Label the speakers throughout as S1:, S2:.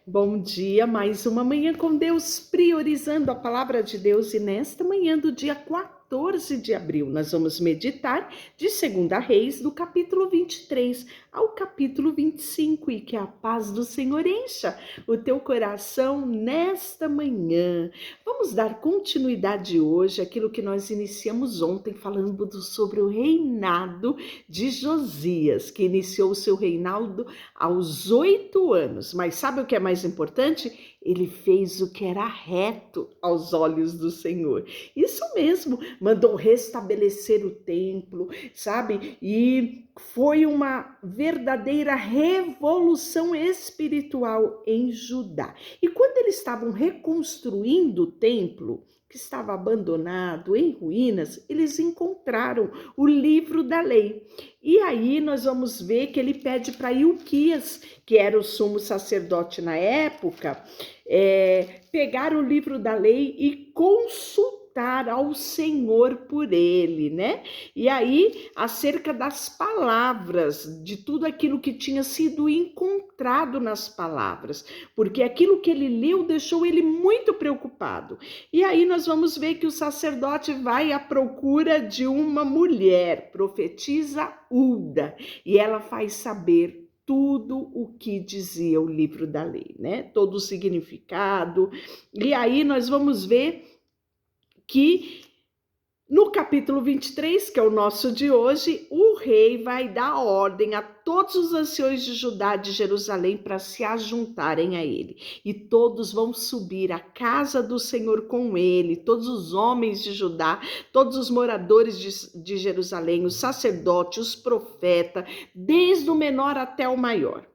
S1: Bom dia, mais uma manhã com Deus, priorizando a palavra de Deus. E nesta manhã do dia 14 de abril, nós vamos meditar de 2 Reis, do capítulo 23 ao capítulo 25. E que a paz do Senhor encha o teu coração nesta manhã. Vamos dar continuidade hoje àquilo que nós iniciamos ontem, falando sobre o reinado de Josias, que iniciou o seu reinado aos 8 anos. Mas sabe o que é mais importante? Ele fez o que era reto aos olhos do Senhor. Isso mesmo, mandou restabelecer o templo, sabe? E foi uma verdadeira revolução espiritual em Judá. E quando eles estavam reconstruindo o templo, que estava abandonado, em ruínas, eles encontraram o livro da lei. E aí nós vamos ver que ele pede para Ilquias, que era o sumo sacerdote na época, pegar o livro da lei e consultar ao Senhor por ele, né? E aí, acerca das palavras, de tudo aquilo que tinha sido encontrado nas palavras, porque aquilo que ele leu deixou ele muito preocupado. E aí nós vamos ver que o sacerdote vai à procura de uma mulher, profetisa Hulda, e ela faz saber tudo o que dizia o livro da lei, né? Todo o significado. E aí nós vamos ver que no capítulo 23, que é o nosso de hoje, o rei vai dar ordem a todos os anciões de Judá, de Jerusalém, para se ajuntarem a ele. E todos vão subir à casa do Senhor com ele, todos os homens de Judá, todos os moradores de Jerusalém, os sacerdotes, os profetas, desde o menor até o maior.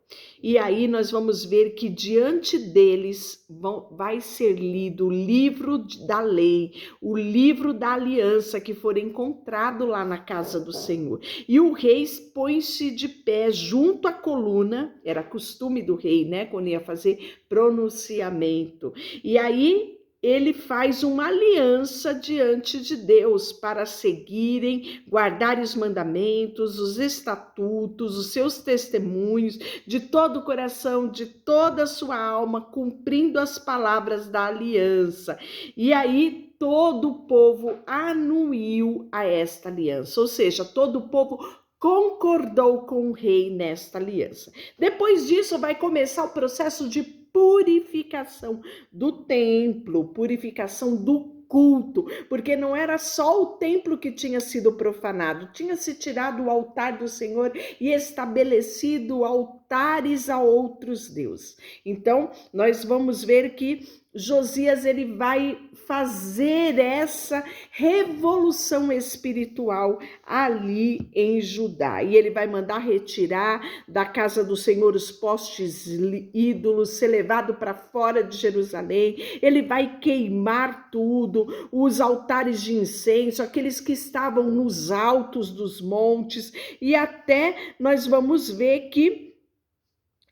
S1: E aí nós vamos ver que diante deles vai ser lido o livro da lei, o livro da aliança que for encontrado lá na casa do Senhor. E o rei põe-se de pé junto à coluna, era costume do rei, né, quando ia fazer pronunciamento. E aí ele faz uma aliança diante de Deus para seguirem, guardarem os mandamentos, os estatutos, os seus testemunhos, de todo o coração, de toda a sua alma, cumprindo as palavras da aliança. E aí todo o povo anuiu a esta aliança, ou seja, todo o povo concordou com o rei nesta aliança. Depois disso vai começar o processo de purificação do templo, purificação do culto, porque não era só o templo que tinha sido profanado, tinha se tirado o altar do Senhor e estabelecido altares a outros deuses. Então, nós vamos ver que Josias ele vai fazer essa revolução espiritual ali em Judá, e ele vai mandar retirar da casa do Senhor os postes ídolos, ser levado para fora de Jerusalém, ele vai queimar tudo, os altares de incenso, aqueles que estavam nos altos dos montes, e até nós vamos ver que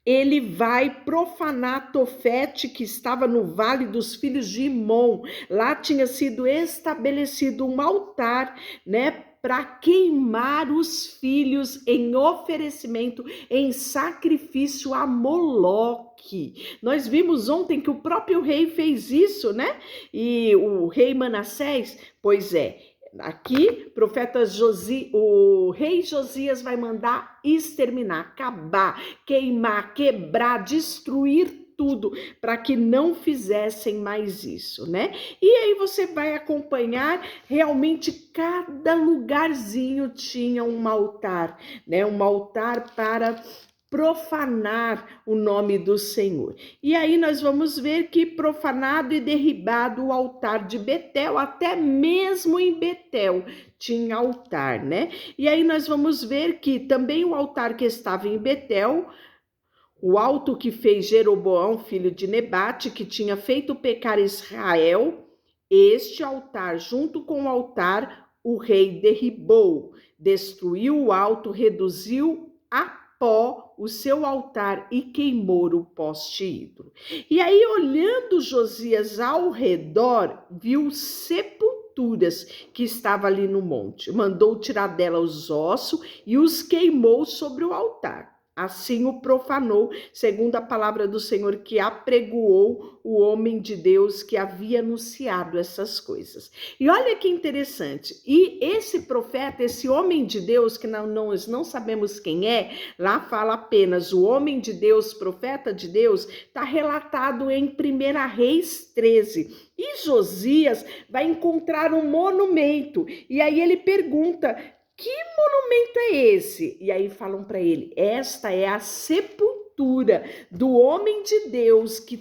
S1: ele vai profanar Tofete, que estava no Vale dos Filhos de Imom. Lá tinha sido estabelecido um altar, né, para queimar os filhos em oferecimento, em sacrifício a Moloque. Nós vimos ontem que o próprio rei fez isso, né? E o rei Manassés, pois é, aqui, o rei Josias vai mandar exterminar, acabar, queimar, quebrar, destruir tudo, para que não fizessem mais isso, né? E aí você vai acompanhar, realmente cada lugarzinho tinha um altar, né? Um altar para profanar o nome do Senhor. E aí nós vamos ver que profanado e derribado o altar de Betel, até mesmo em Betel tinha altar, né? E aí nós vamos ver que também o altar que estava em Betel, o alto que fez Jeroboão, filho de Nebate, que tinha feito pecar Israel, este altar, junto com o altar, o rei derribou, destruiu o alto, reduziu a pó o seu altar e queimou o poste ídolo. E aí, olhando Josias ao redor, viu sepulturas que estava ali no monte. Mandou tirar dela os ossos e os queimou sobre o altar. assim o profanou, segundo a palavra do Senhor, que apregoou o homem de Deus que havia anunciado essas coisas. E olha que interessante, e esse profeta, esse homem de Deus, que nós não sabemos quem é, lá fala apenas o homem de Deus, profeta de Deus, está relatado em 1 Reis 13. E Josias vai encontrar um monumento, e aí ele pergunta: que monumento é esse? E aí falam para ele: esta é a sepultura do homem de Deus que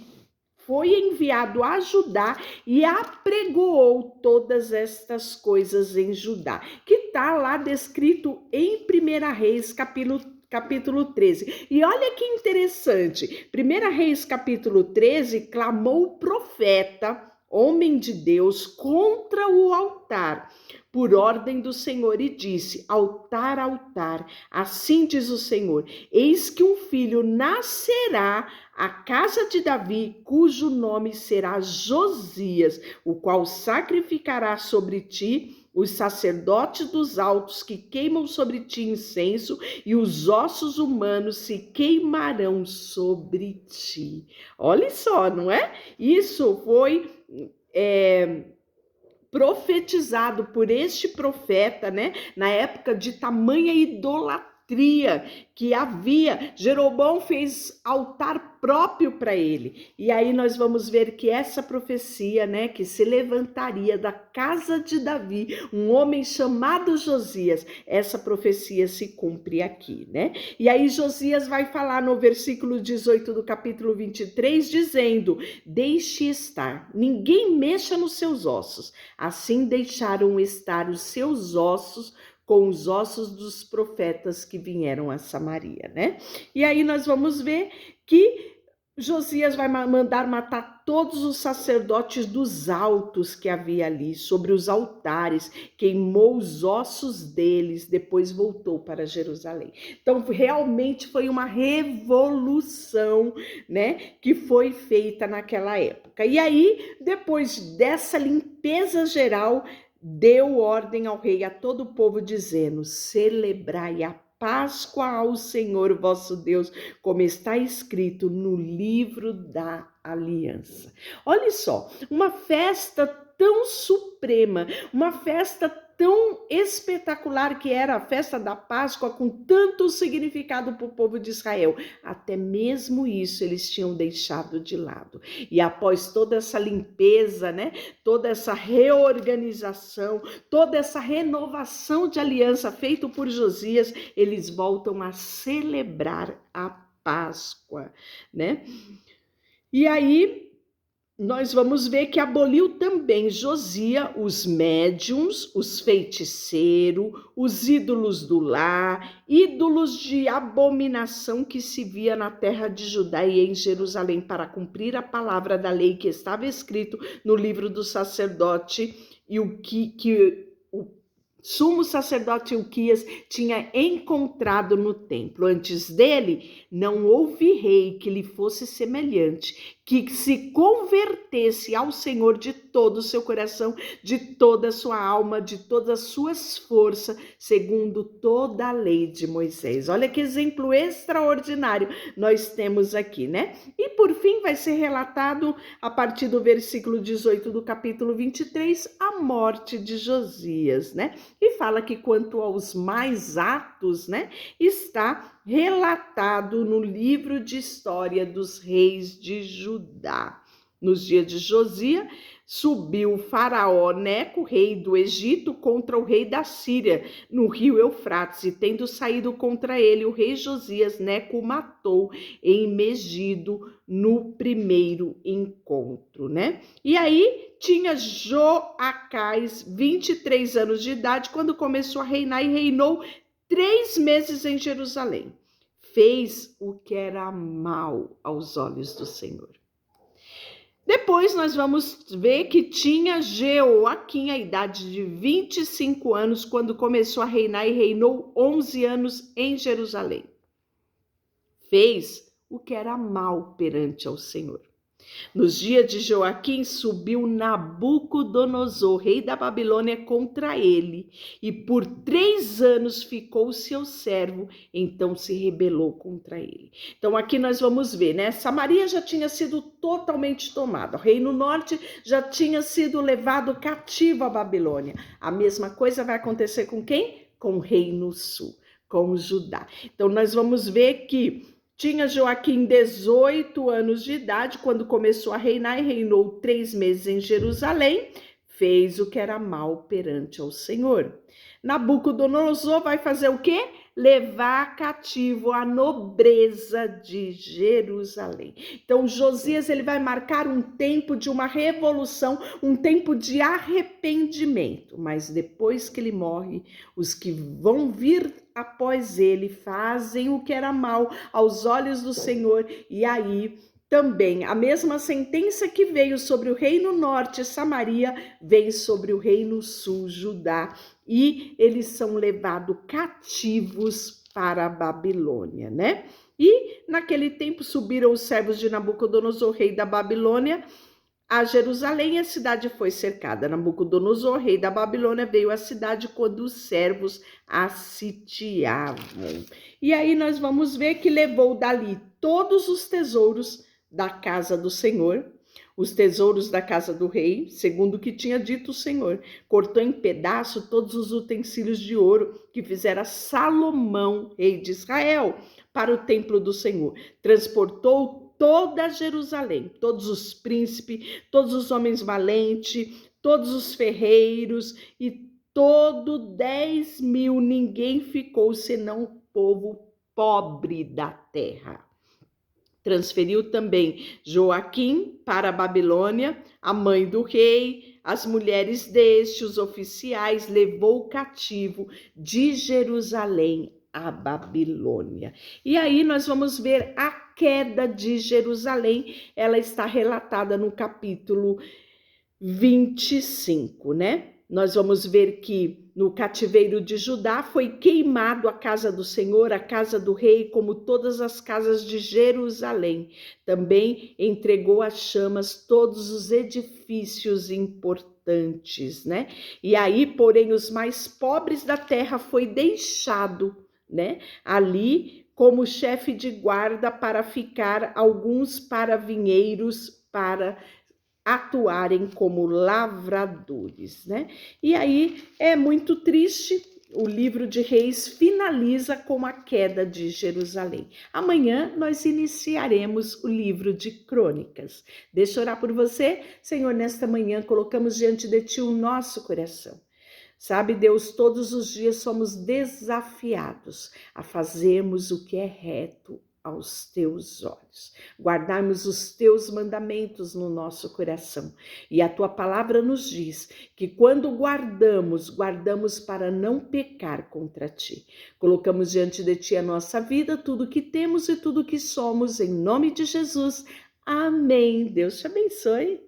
S1: foi enviado a Judá e apregoou todas estas coisas em Judá, que está lá descrito em 1 Reis, capítulo 13. E olha que interessante, 1 Reis, capítulo 13, clamou o profeta, homem de Deus, contra o altar, por ordem do Senhor, e disse: altar, altar, assim diz o Senhor, eis que um filho nascerá à casa de Davi, cujo nome será Josias, o qual sacrificará sobre ti os sacerdotes dos altos que queimam sobre ti incenso, e os ossos humanos se queimarão sobre ti. Olha só, não é? Isso foi profetizado por este profeta, né? Na época de tamanha idolatria que havia, Jeroboão fez altar próprio para ele. E aí nós vamos ver que essa profecia, né, que se levantaria da casa de Davi, um homem chamado Josias, essa profecia se cumpre aqui, né? E aí Josias vai falar no versículo 18 do capítulo 23, dizendo: deixe estar, ninguém mexa nos seus ossos. Assim deixaram estar os seus ossos com os ossos dos profetas que vieram a Samaria, né? E aí nós vamos ver que Josias vai mandar matar todos os sacerdotes dos altos que havia ali, sobre os altares, queimou os ossos deles, depois voltou para Jerusalém. Então, realmente foi uma revolução, né, que foi feita naquela época. E aí, depois dessa limpeza geral, deu ordem ao rei, a todo o povo, dizendo: celebrai a Páscoa ao Senhor vosso Deus, como está escrito no livro da aliança. Olha só, uma festa tão suprema, uma festa tão espetacular que era a festa da Páscoa, com tanto significado para o povo de Israel. Até mesmo isso eles tinham deixado de lado. E após toda essa limpeza, né, toda essa reorganização, toda essa renovação de aliança feita por Josias, eles voltam a celebrar a Páscoa, né? E aí nós vamos ver que aboliu também Josias os médiuns, os feiticeiros, os ídolos do lar, ídolos de abominação que se via na terra de Judá e em Jerusalém, para cumprir a palavra da lei que estava escrito no livro do sacerdote, e o que o sumo sacerdote Ilquias tinha encontrado no templo. Antes dele, não houve rei que lhe fosse semelhante, que se convertesse ao Senhor de todo o seu coração, de toda a sua alma, de todas as suas forças, segundo toda a lei de Moisés. Olha que exemplo extraordinário nós temos aqui, né? E por fim vai ser relatado, a partir do versículo 18 do capítulo 23, a morte de Josias, né? E fala que quanto aos mais atos, né, está relatado no livro de história dos reis de Judá. Nos dias de Josias, subiu o faraó Neco, rei do Egito, contra o rei da Síria, no rio Eufrates, e tendo saído contra ele, o rei Josias, Neco o matou em Megido, no primeiro encontro, né? E aí tinha Joacás 23 anos de idade quando começou a reinar, e reinou 3 meses em Jerusalém. Fez o que era mal aos olhos do Senhor. Depois nós vamos ver que tinha Jeoaquim a idade de 25 anos quando começou a reinar, e reinou 11 anos em Jerusalém. Fez o que era mal perante ao Senhor. Nos dias de Joaquim subiu Nabucodonosor, rei da Babilônia, contra ele, e por 3 anos ficou seu servo, então se rebelou contra ele. Então aqui nós vamos ver, né? Samaria já tinha sido totalmente tomada, o reino norte já tinha sido levado cativo à Babilônia. A mesma coisa vai acontecer com quem? Com o reino sul, com Judá. Então nós vamos ver que tinha Joaquim 18 anos de idade quando começou a reinar e reinou 3 meses em Jerusalém. Fez o que era mal perante ao Senhor. Nabucodonosor vai fazer o quê? Levar cativo a nobreza de Jerusalém. Então Josias ele vai marcar um tempo de uma revolução, um tempo de arrependimento. Mas depois que ele morre, os que vão vir após ele fazem o que era mal aos olhos do Senhor, e aí também a mesma sentença que veio sobre o reino norte, Samaria, vem sobre o reino sul, Judá, e eles são levados cativos para a Babilônia, né? E naquele tempo subiram os servos de Nabucodonosor, rei da Babilônia, a Jerusalém, a cidade foi cercada. Nabucodonosor, rei da Babilônia, veio à cidade quando os servos a sitiavam. E aí nós vamos ver que levou dali todos os tesouros da casa do Senhor, os tesouros da casa do rei, segundo o que tinha dito o Senhor. Cortou em pedaço todos os utensílios de ouro que fizera Salomão, rei de Israel, para o templo do Senhor. Transportou toda Jerusalém, todos os príncipes, todos os homens valentes, todos os ferreiros e todo 10.000, ninguém ficou senão o povo pobre da terra. Transferiu também Joaquim para a Babilônia, a mãe do rei, as mulheres deste, os oficiais, levou cativo de Jerusalém a Babilônia. E aí nós vamos ver a queda de Jerusalém, ela está relatada no capítulo 25, né? Nós vamos ver que no cativeiro de Judá foi queimado a casa do Senhor, a casa do rei, como todas as casas de Jerusalém. Também entregou às chamas todos os edifícios importantes, né? E aí, porém, os mais pobres da terra foi deixado, né? Ali como chefe de guarda para ficar alguns paravinheiros para atuarem como lavradores, né? E aí é muito triste, o livro de Reis finaliza com a queda de Jerusalém. Amanhã nós iniciaremos o livro de Crônicas. Deixa eu orar por você. Senhor, nesta manhã colocamos diante de Ti o nosso coração. Sabe, Deus, todos os dias somos desafiados a fazermos o que é reto aos Teus olhos, guardarmos os Teus mandamentos no nosso coração. E a Tua palavra nos diz que quando guardamos para não pecar contra Ti. Colocamos diante de Ti a nossa vida, tudo que temos e tudo que somos, em nome de Jesus. Amém. Deus te abençoe.